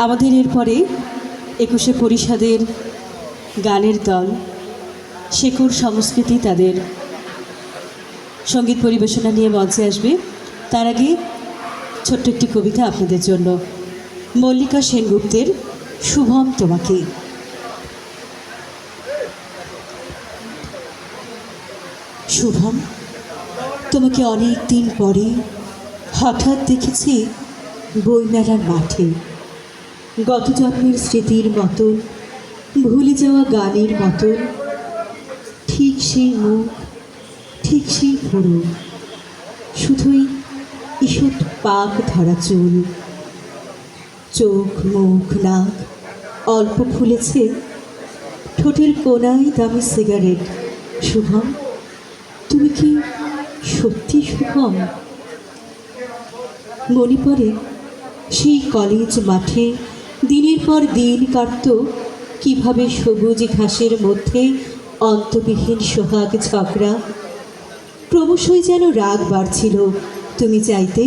আমাদের এরপরে ২১শে পরিষদের গানের দল শেখর সংস্কৃতি তাদের সঙ্গীত পরিবেশনা নিয়ে মঞ্চে আসবে। তার আগে ছোট্ট একটি কবিতা আপনাদের জন্য, মল্লিকা সেনগুপ্তের শুভম তোমাকে। শুভম, তোমাকে অনেক দিন পরে হঠাৎ দেখেছি বইমেলার মাঠে। গত জন্মের স্মৃতির মতন, ভুলে যাওয়া গানের মতন, ঠিক সেই মুখ, ঠিক সেই ভুরু, শুধুই ঈষৎ পাক ধরা চুল, চোখ মুখ নাক অল্প ফুলেছে, ঠোঁটের কোনায় দামি সিগারেট। শুভম, তুমি কি সত্যি শুভম? মনে পড়ে সেই কলেজ মাঠে দিনের পর দিন কাটত, কিভাবে সবুজ ঘাসের মধ্যে অন্তবিহীন সোহাগ ঝগড়া। ক্রমশই যেন রাগ বাড়ছিল, তুমি চাইতে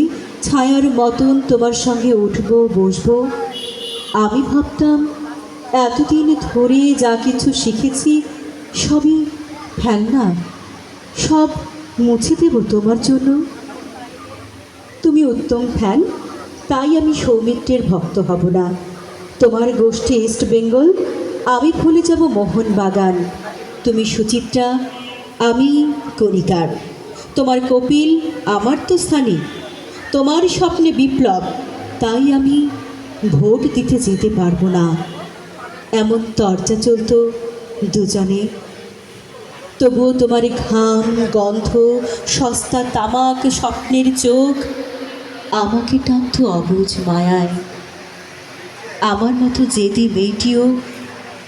ছায়ার মতন তোমার সঙ্গে উঠব বসবো। আমি ভাবতাম এতদিন ধরে যা কিছু শিখেছি সবই ফেলনা, সব মুছে দেব তোমার জন্য। তুমি উত্তম ফ্যান, তাই আমি সৌমিত্রের ভক্ত হব না। তোমার গোষ্ঠী ইস্ট বেঙ্গল, আমি ভুলে যাব মোহনবাগান। তুমি সুচিত্রা, আমি কণিকার। তোমার কপিল, আমার তো স্থানী। তোমার স্বপ্নে বিপ্লব, তাই আমি ভোট দিতে যেতে পারবো না। এমন চর্চা চলত দুজনে। তবুও তোমার ঘাম গন্ধ, সস্তা তামাক, স্বপ্নের চোখ আমাকে টানত অবুঝ মায়ায়। আমার মতো জেদি মেয়েটিও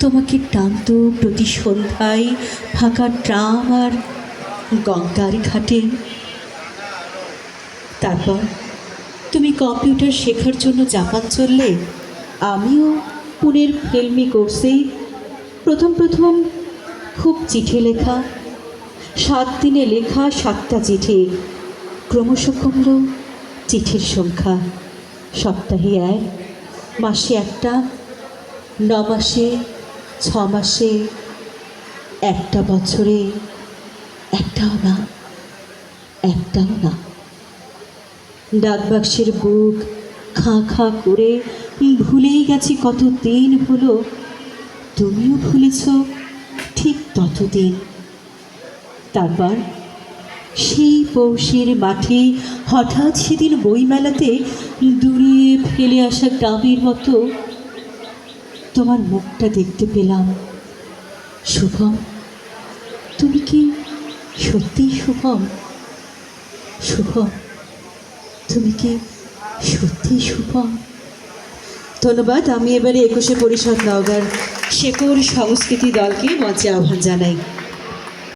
তোমাকে টানত প্রতি সন্ধ্যায় ফাঁকা ট্রাম আর গঙ্গার ঘাটে। তারপর তুমি কম্পিউটার শেখার জন্য জাপান চললে। আমিও পুনের ফিল্মি কোর্সে প্রথম খুব চিঠি লেখা, 7 দিনে লেখা 7টা চিঠি। ক্রমশ কমল চিঠির সংখ্যা, সপ্তাহে 1, মাসে 1টা, 9 মাসে, 6 মাসে, 1টা বছরে একটাও না, একটাও না। ডাকবাক্সের বুক খাঁ খাঁ করে ভুলেই গেছি কত দিন হলো। তুমিও ভুলেছ ঠিক ততদিন। তারপর সেই পৌষের মাঠে হঠাৎ সেদিন বইমেলাতে দূরে ফেলে আসা গ্রামের মতো তোমার মুখটা দেখতে পেলাম। শুভম, তুমি কি সত্যিই শুভম? শুভম, তুমি কি সত্যিই শুভম? ধন্যবাদ। আমি এবারে 21শে পরিষদ নওগাঁর শেখর সংস্কৃতি দলকে মঞ্চে আহ্বান জানাই।